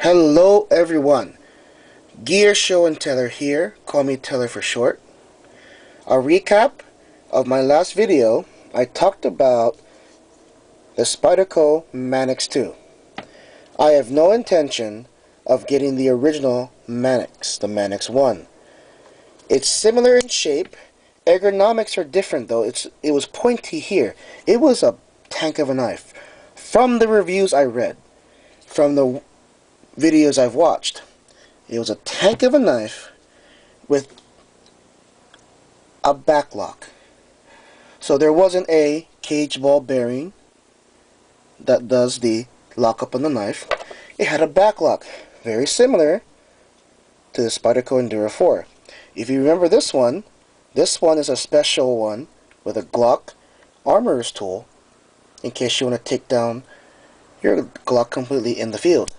Hello everyone, Gear Show and Teller here, call me Teller for short. A recap of my last video, I talked about the Spyderco Manix 2. I have no intention of getting the original Manix, the Manix 1. It's similar in shape, ergonomics are different though, it was pointy here. It was a tank of a knife. From the reviews I read, from the videos I've watched, it was a tank of a knife with a backlock. So there wasn't a cage ball bearing that does the lockup on the knife. It had a backlock, very similar to the Spyderco Enduro 4. If you remember this one is a special one with a Glock armorer's tool in case you want to take down your Glock completely in the field.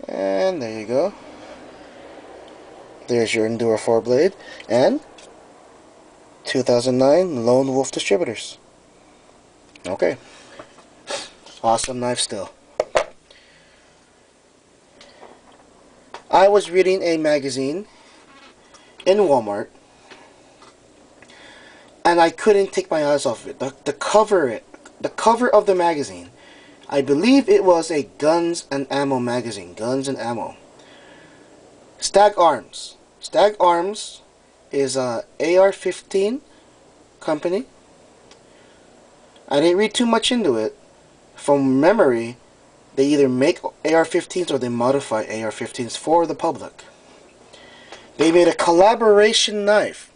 And there you go. There's your Enduro 4 blade and 2009 Lone Wolf Distributors. Okay. Awesome knife still. I was reading a magazine in Walmart and I couldn't take my eyes off it. The cover of the magazine, I believe it was a Guns and Ammo magazine. Guns and Ammo. Stag Arms. Stag Arms is a AR-15 company. I didn't read too much into it. From memory, they either make AR-15s or they modify AR-15s for the public. They made a collaboration knife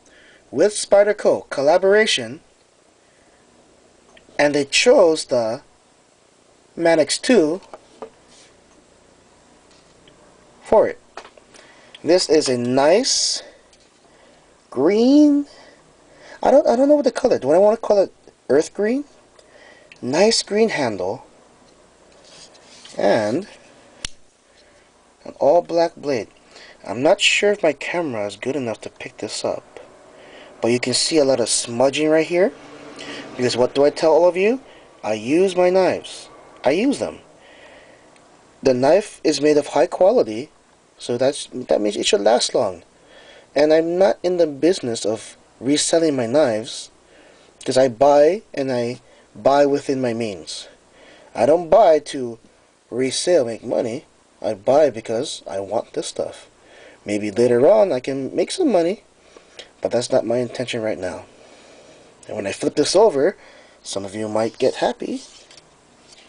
with Spyderco. Collaboration. And they chose the Manix 2 for it. This is a nice green. I don't know what to call it. Do I want to call it earth green? Nice green handle and an all black blade. I'm not sure if my camera is good enough to pick this up, but you can see a lot of smudging right here. Because what do I tell all of you? I use my knives. I use them. The knife is made of high quality, so that means it should last long. And I'm not in the business of reselling my knives, because I buy and I buy within my means. I don't buy to resell, make money. I buy because I want this stuff. Maybe later on I can make some money, but that's not my intention right now. And when I flip this over, some of you might get happy.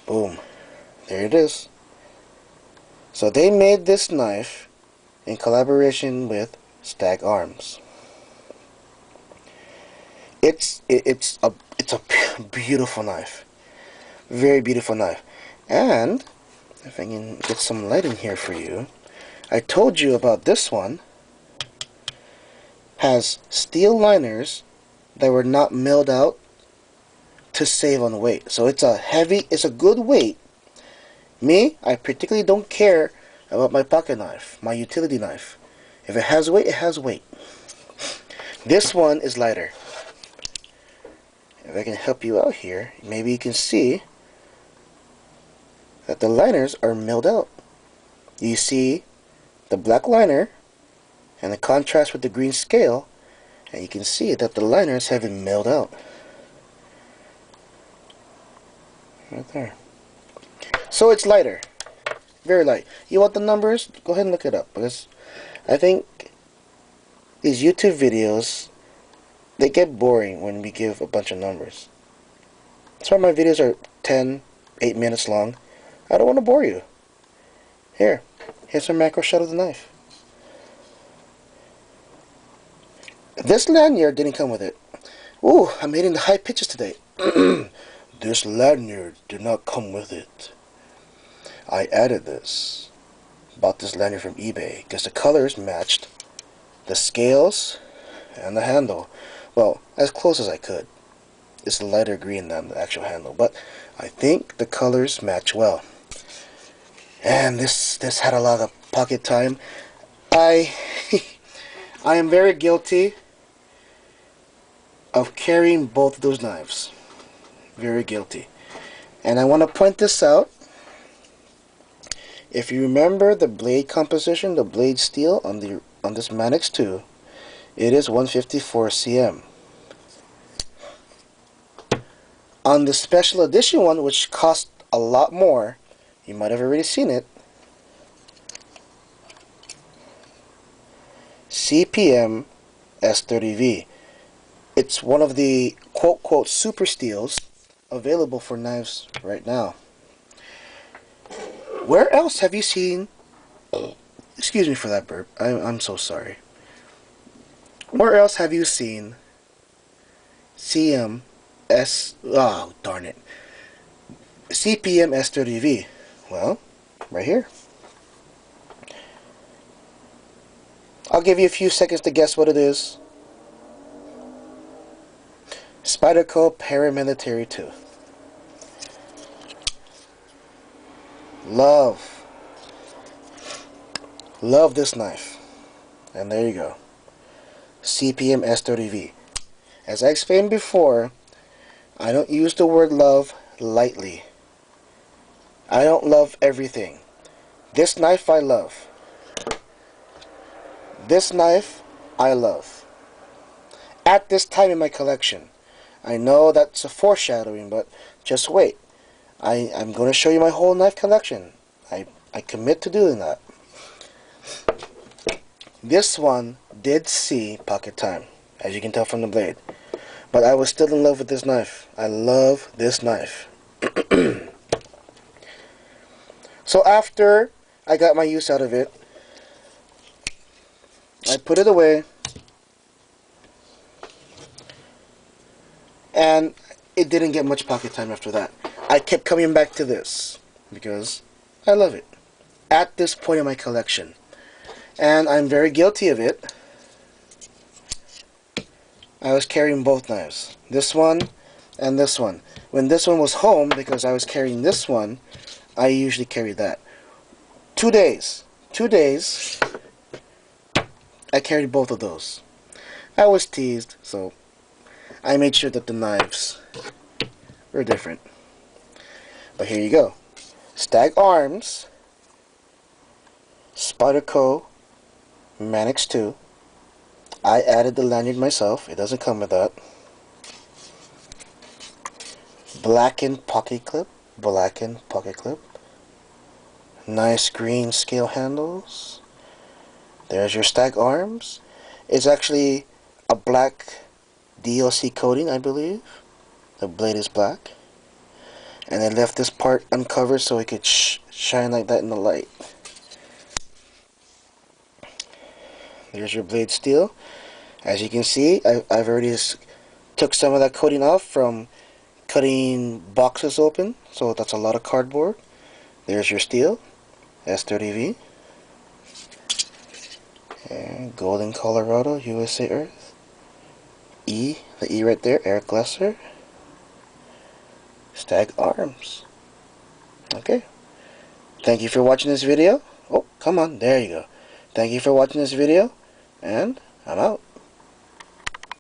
Boom. There it is. So they made this knife in collaboration with Stag Arms. It's a beautiful knife. Very beautiful knife. And if I can get some light in here for you, I told you about this one. Has steel liners that were not milled out to save on weight. So it's a good weight. Me, I particularly don't care about my pocket knife, my utility knife. If it has weight, it has weight. This one is lighter. If I can help you out here, maybe you can see that the liners are milled out. You see the black liner and the contrast with the green scale, and you can see that the liners have been milled out. Right there. So it's lighter. Very light. You want the numbers? Go ahead and look it up, because I think these YouTube videos, they get boring when we give a bunch of numbers. That's why my videos are 8 minutes long. I don't want to bore you. Here's a macro shot of the knife. This lanyard didn't come with it. Ooh, I'm hitting the high pitches today. This lanyard did not come with it. I added this. Bought this lanyard from eBay because the colors matched the scales and the handle. Well, as close as I could. It's a lighter green than the actual handle, but I think the colors match well. And this had a lot of pocket time. I am very guilty of carrying both of those knives. Very guilty. And I want to point this out. If you remember the blade composition, the blade steel on this Manix 2, it is 154 cm. On the special edition one, which cost a lot more, you might have already seen it, CPM S30V. It's one of the quote super steels available for knives right now. Where else have you seen, excuse me for that burp, I'm so sorry. Where else have you seen CPM S30V? Well, right here. I'll give you a few seconds to guess what it is. Spyderco Paramilitary 2. Love this knife. And there you go. CPM S30V. As I explained before, I don't use the word love lightly. I don't love everything. This knife I love. This knife I love. At this time in my collection. I know that's a foreshadowing, but just wait. I'm going to show you my whole knife collection. I commit to doing that. This one did see pocket time, as you can tell from the blade. But I was still in love with this knife. I love this knife. So after I got my use out of it, I put it away, and it didn't get much pocket time after that. I kept coming back to this because I love it at this point in my collection, and I'm very guilty of it. I was carrying both knives, this one and this one. When this one was home, because I was carrying this one, I usually carried that. 2 days I carried both of those. I was teased, so I made sure that the knives were different. But here you go. Stag arms, Spyderco Manix 2. I added the lanyard myself. It doesn't come with that. Blackened pocket clip. Nice green scale handles. There's your Stag arms. It's actually a black DLC coating, I believe. The blade is black. And I left this part uncovered so it could shine like that in the light. There's your blade steel. As you can see, I've already took some of that coating off from cutting boxes open, so that's a lot of cardboard. There's your steel, S30V. And Golden, Colorado, USA Earth. E, the E right there, Eric Lesser. Stag arms. Okay. Thank you for watching this video. Oh, come on, there you go. Thank you for watching this video, and I'm out.